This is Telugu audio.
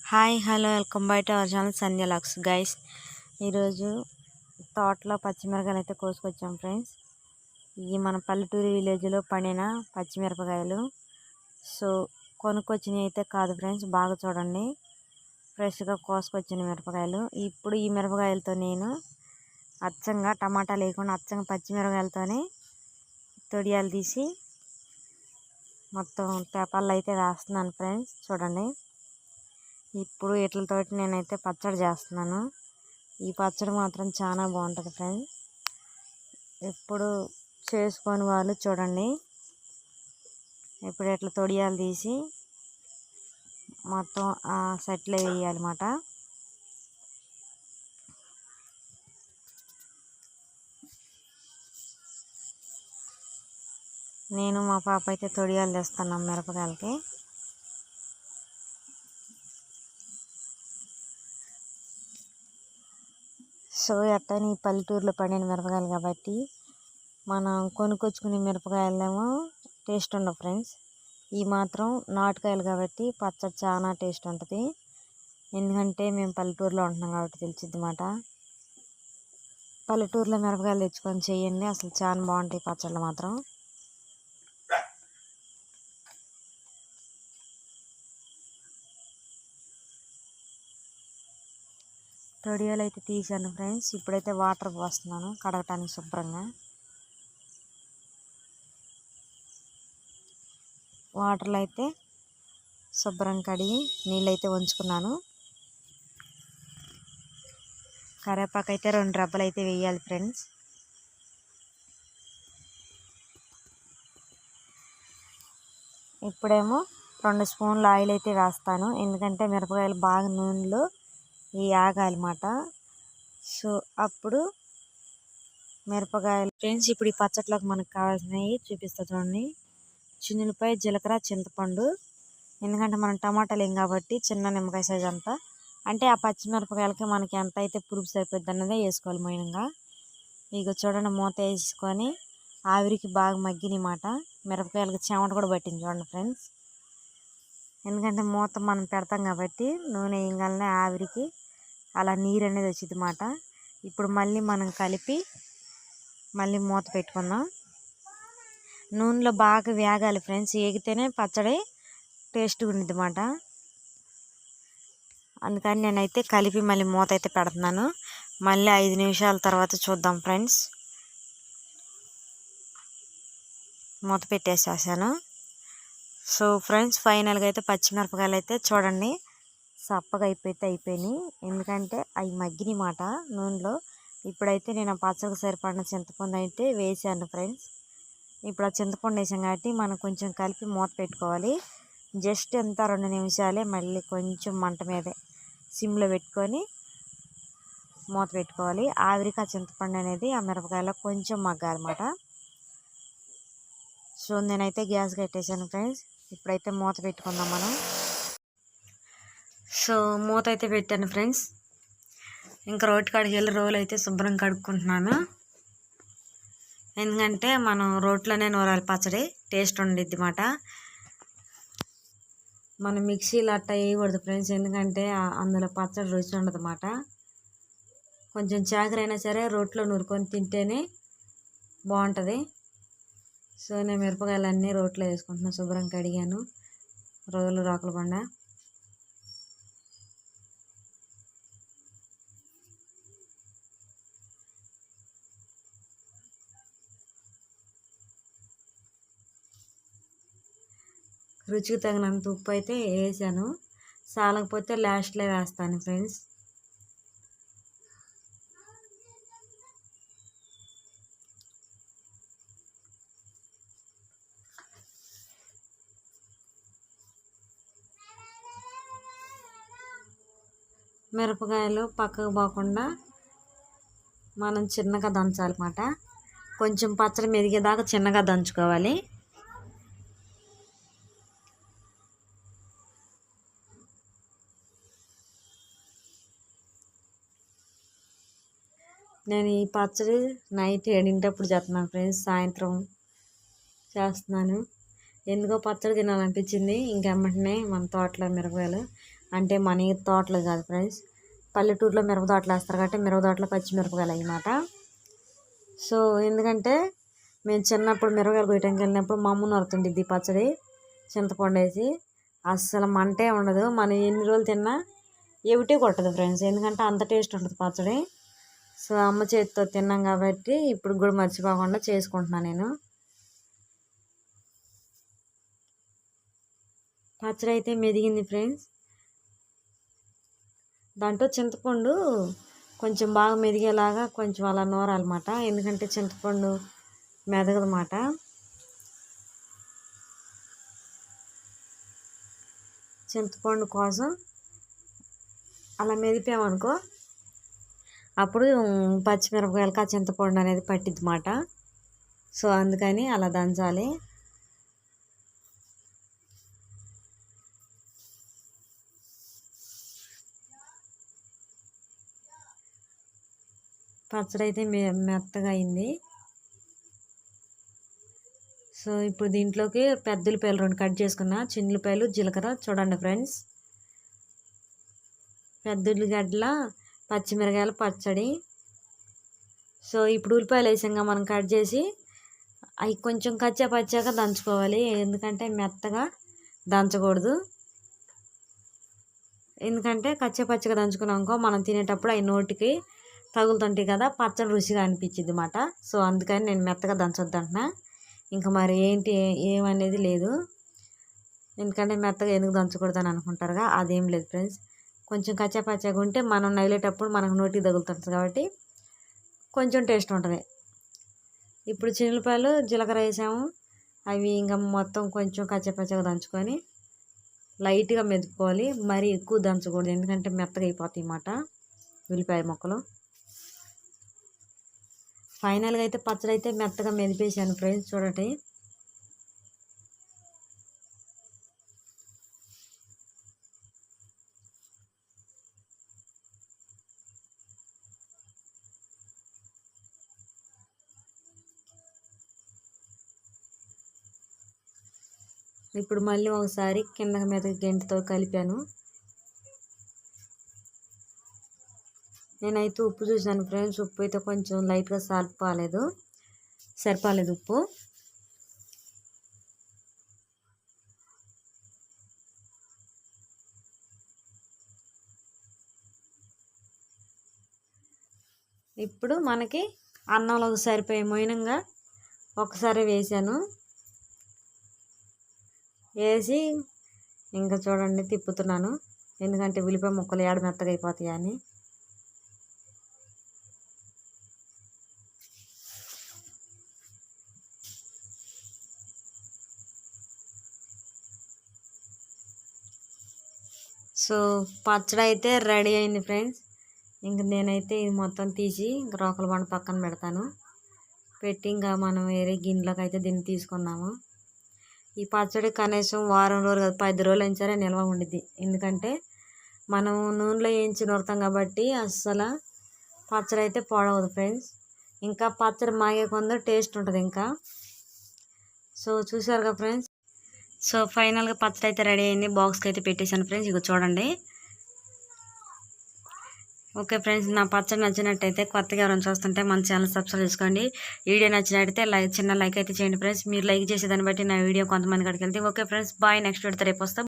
Hi hello welcome by to our channel Sandhya lakhs guys. ఈరోజు తోటలో పచ్చిమిరపకాయలు అయితే కోసుకొచ్చాం ఫ్రెండ్స్. ఇవి మన పల్లెటూరు విలేజ్లో పండిన పచ్చిమిరపకాయలు. సో కొనుక్కొచ్చినవి అయితే కాదు ఫ్రెండ్స్, బాగా చూడండి, ఫ్రెష్గా కోసుకొచ్చిన మిరపకాయలు. ఇప్పుడు ఈ మిరపకాయలతో నేను అచ్చంగా టమాటా లేకుండా అచ్చంగా పచ్చిమిరపకాయలతోనే తొడియాలు తీసి మొత్తం పేపర్లు అయితే వేస్తున్నాను ఫ్రెండ్స్. చూడండి, ఇప్పుడు వీటితోటి నేనైతే పచ్చడి చేస్తున్నాను. ఈ పచ్చడి మాత్రం చాలా బాగుంటుంది ఫ్రెండ్స్. ఎప్పుడు చేసుకొని వాళ్ళు చూడండి. ఇప్పుడు ఇట్లా తొడియాలు తీసి మొత్తం ఆ సెట్లో వేయాలన్నమాట. నేను మా పాప అయితే తొడియాలు తెస్తున్నాం మిరపకాయలకి. సో అట్టని పల్లెటూరులో పండిన మిరపకాయలు కాబట్టి మనం కొనుక్కొచ్చుకునే మిరపకాయలేమో టేస్ట్ ఉండవు ఫ్రెండ్స్. ఈ మాత్రం నాటుకాయలు కాబట్టి పచ్చడి చాలా టేస్ట్ ఉంటుంది. ఎందుకంటే మేము పల్లెటూరులో ఉంటున్నాం కాబట్టి తెలిసిద్ది మాట. పల్లెటూరులో మిరపకాయలు తెచ్చుకొని చేయండి, అసలు చాలా బాగుంటాయి పచ్చళ్ళు మాత్రం. తొడియాలు అయితే తీసాను ఫ్రెండ్స్. ఇప్పుడైతే వాటర్ పోస్తున్నాను కడగటానికి శుభ్రంగా. వాటర్లో అయితే శుభ్రం కడిగి నీళ్ళైతే ఉంచుకున్నాను. కరివేపాకు అయితే 2 రెబ్బలు అయితే వేయాలి ఫ్రెండ్స్. ఇప్పుడేమో 2 స్పూన్ల ఆయిల్ అయితే వేస్తాను, ఎందుకంటే మిరపకాయలు బాగా నూనెలో ఇవి ఆగాలన్నమాట. సో అప్పుడు మిరపకాయలు ఫ్రెండ్స్. ఇప్పుడు ఈ పచ్చట్లోకి మనకు కావాల్సినవి చూపిస్తా చూడండి. చిన్నులపై జీలకర్ర, చింతపండు, ఎందుకంటే మనం టమాటాలు ఏం కాబట్టి చిన్న నిమ్మకాయ సైజ్ అంతా, అంటే ఆ పచ్చిమిరపకాయలకి మనకి ఎంత అయితే పురుగు సరిపోద్ది అన్నదే వేసుకోవాలి మెయిన్గా. ఇక చూడండి, మూత వేసుకొని ఆవిరికి బాగా మగ్గినమాట. మిరపకాయలకి చెమట కూడా పట్టింది చూడండి ఫ్రెండ్స్. ఎందుకంటే మూత మనం పెడతాం కాబట్టి నూనె వేయగానే ఆవిరికి అలా నీరు అనేది వచ్చింది మాట. ఇప్పుడు మళ్ళీ మనం కలిపి మళ్ళీ మూత పెట్టుకుందాం. నూనెలో బాగా వేగాలి ఫ్రెండ్స్, వేగితేనే పచ్చడి టేస్ట్గా ఉండిద్ది అన్నమాట. అందుకని నేనైతే కలిపి మళ్ళీ మూత అయితే పెడుతున్నాను. మళ్ళీ 5 నిమిషాల తర్వాత చూద్దాం ఫ్రెండ్స్. మూత పెట్టేసేసాను. సో ఫ్రెండ్స్, ఫైనల్గా అయితే పచ్చిమిరపకాయలు అయితే చూడండి సప్పగా అయిపోయినాయి, ఎందుకంటే అవి మగ్గిన మాట నూనెలో. ఇప్పుడైతే నేను ఆ పచ్చడికి సరిపడిన చింతపండు అయితే వేసాను ఫ్రెండ్స్. ఇప్పుడు ఆ చింతపండు వేసాం కాబట్టి మనం కొంచెం కలిపి మూత పెట్టుకోవాలి. జస్ట్ ఎంత 2 నిమిషాలే, మళ్ళీ కొంచెం మంట మీదే సిమ్లో పెట్టుకొని మూత పెట్టుకోవాలి. ఆవిరికి ఆ చింతపండు అనేది ఆ మిరపకాయలో కొంచెం మగ్గాలన్నమాట. సో నేనైతే గ్యాస్ కట్టేసాను ఫ్రెండ్స్. ఇప్పుడైతే మూత పెట్టుకుందాం మనం. సో మూత అయితే పెట్టాను ఫ్రెండ్స్. ఇంకా రోటి కాడికి వెళ్ళి రోలు అయితే శుభ్రం కడుక్కుంటున్నాను, ఎందుకంటే మనం రోట్లోనే నూరాలి పచ్చడి టేస్ట్ ఉండిద్ది మాట. మనం మిక్సీలో అట్ట వేయకూడదు ఫ్రెండ్స్, ఎందుకంటే అందులో పచ్చడి రుచి ఉండదు అన్నమాట. కొంచెం చాకరైనా సరే రోట్లో నూరుకొని తింటేనే బాగుంటుంది. సో నేను మిరపకాయలు అన్నీ రోట్లో వేసుకుంటున్నాను, శుభ్రం కడిగాను, రోలు రాకలకుండా. రుచికి తగినంత ఉప్పు అయితే వేసాను, సాలకపోతే లాస్ట్లో వేస్తాను ఫ్రెండ్స్. మిరపకాయలు పక్కకు పోకుండా మనం చిన్నగా దంచాలన్నమాట. కొంచెం పచ్చడి మెదిగేదాకా చిన్నగా దంచుకోవాలి. నేను ఈ పచ్చడి నైట్ 7 చేస్తున్నాను ఫ్రెండ్స్, సాయంత్రం చేస్తున్నాను. ఎందుకో పచ్చడి తినాలనిపించింది. ఇంకెమ్మటనే మన తోటలో మిరపకాయలు అంటే మన తోటలు కాదు ఫ్రెండ్స్, పల్లెటూరులో మిరప తోటలు వేస్తారు కాబట్టి మిరప తోటలో పచ్చిమిరపకాయలు అన్నమాట. సో ఎందుకంటే మేము చిన్నప్పుడు మిరపకాయలు కొయ్యడానికి వెళ్ళినప్పుడు మా అమ్మ నరుతుండిద్ది పచ్చడి చింతపండు వేసి, అస్సలు మంటే ఉండదు. మనం ఎన్ని రోజులు తిన్నా ఏమిటి కొట్టదు ఫ్రెండ్స్, ఎందుకంటే అంత టేస్ట్ ఉంటుంది పచ్చడి. సో అమ్మ చేతితో తిన్నాం కాబట్టి ఇప్పుడు కూడా మర్చిపోకుండా చేసుకుంటున్నాను నేను. పచ్చడి అయితే మెదిగింది ఫ్రెండ్స్. దాంట్లో చింతపండు కొంచెం బాగా మెదిగేలాగా కొంచెం అలా నూరాలన్నమాట, ఎందుకంటే చింతపండు మెదగదన్నమాట. చింతపండు కోసం అలా మెదిపామనుకో అప్పుడు పచ్చిమిరపకాయలకి ఆ చింతపండు అనేది పట్టిద్ది అన్నమాట. సో అందుకని అలా దంచాలి. పచ్చడి అయితే మెత్తగా అయింది. సో ఇప్పుడు దీంట్లోకి పెద్ద ఉల్లిపాయలు 2 కట్ చేసుకున్నా, చిన్న ఉల్లిపాయలు, జీలకర్ర. చూడండి ఫ్రెండ్స్, పెద్ద ఉల్లిగడ్డల పచ్చిమిరకాయల పచ్చడి. సో ఇప్పుడు ఉల్లిపాయలు వేసాక మనం కట్ చేసి అవి కొంచెం కచ్చా పచ్చాక దంచుకోవాలి, ఎందుకంటే మెత్తగా దంచకూడదు. ఎందుకంటే కచ్చా పచ్చగా దంచుకున్నాక మనం తినేటప్పుడు అవి నోటికి తగులుతుంటాయి కదా, పచ్చడి రుచిగా అనిపించింది అన్నమాట. సో అందుకని నేను మెత్తగా దంచొద్దు అంటున్నా. ఇంకా మరి ఏంటి ఏమనేది లేదు, ఎందుకంటే మెత్తగా ఎందుకు దంచకూడదు అని అనుకుంటారుగా, అదేం లేదు ఫ్రెండ్స్. కొంచెం కచ్చా పచ్చగా ఉంటే మనం నగిలేటప్పుడు మనకు నోటికి తగులుతుంది కాబట్టి కొంచెం టేస్ట్ ఉంటుంది. ఇప్పుడు చిన్నులపాయలు జీలకర్ర వేసాము, అవి ఇంకా మొత్తం కొంచెం కచ్చా పచ్చగా దంచుకొని లైట్గా మెదుపుకోవాలి, మరీ ఎక్కువ దంచకూడదు, ఎందుకంటే మెత్తగా అయిపోతాయి అన్నమాట ఉల్లిపాయ ముక్కలు. ఫైనల్గా అయితే పచ్చడి అయితే మెత్తగా మెదిపేసాను ఫ్రెండ్స్, చూడండి. ఇప్పుడు మళ్ళీ ఒకసారి కింద మీద గెంటితో కలిపాను. నేనైతే ఉప్పు చూసాను ఫ్రెండ్స్, ఉప్పు అయితే కొంచెం లైట్గా సరిపోలేదు ఉప్పు. ఇప్పుడు మనకి అన్నంలోకి సరిపోయే మోయినంగా ఒకసారి వేసాను, వేసి ఇంకా చూడండి తిప్పుతున్నాను, ఎందుకంటే ఉల్లిపాయ ముక్కలు ఏడ మెత్తగా అయిపోతాయి అని. సో పచ్చడి అయితే రెడీ అయింది ఫ్రెండ్స్. ఇంక నేనైతే ఇది మొత్తం తీసి రోకల బండ పక్కన పెడతాను, పెట్టి ఇంకా మనం వేరే గిన్నెలోకి అయితే దీన్ని తీసుకున్నాము. ఈ పచ్చడి కనీసం వారం రోజులు 10 రోజులు అయినా సరే నిల్వ ఉండిద్ది, ఎందుకంటే మనం నూనెలో వేయించి నూరుతాం కాబట్టి అస్సలు పచ్చడి అయితే పాడవదు ఫ్రెండ్స్. ఇంకా పచ్చడి మాగే కొందరు టేస్ట్ ఉంటుంది ఇంకా. సో చూసారుగా ఫ్రెండ్స్. సో ఫైనల్గా పచ్చడి అయితే రెడీ అయింది, బాక్స్కి అయితే పెట్టేశాను ఫ్రెండ్స్, ఇక చూడండి. ఓకే ఫ్రెండ్స్, నా పచ్చడి నచ్చినట్టయితే కొత్తగా ఎవరైనా చూస్తుంటే మన ఛానల్ సబ్స్క్రైబ్ చేసుకోండి. వీడియో నచ్చినట్టయితే చిన్న లైక్ అయితే చేయండి ఫ్రెండ్స్. మీరు లైక్ చేసేదాన్ని బట్టి నా వీడియో కొంతమంది కాడికి వెళ్తే. Okay friends, bye. నెక్స్ట్ వీడియోతో రేపు వస్తాం.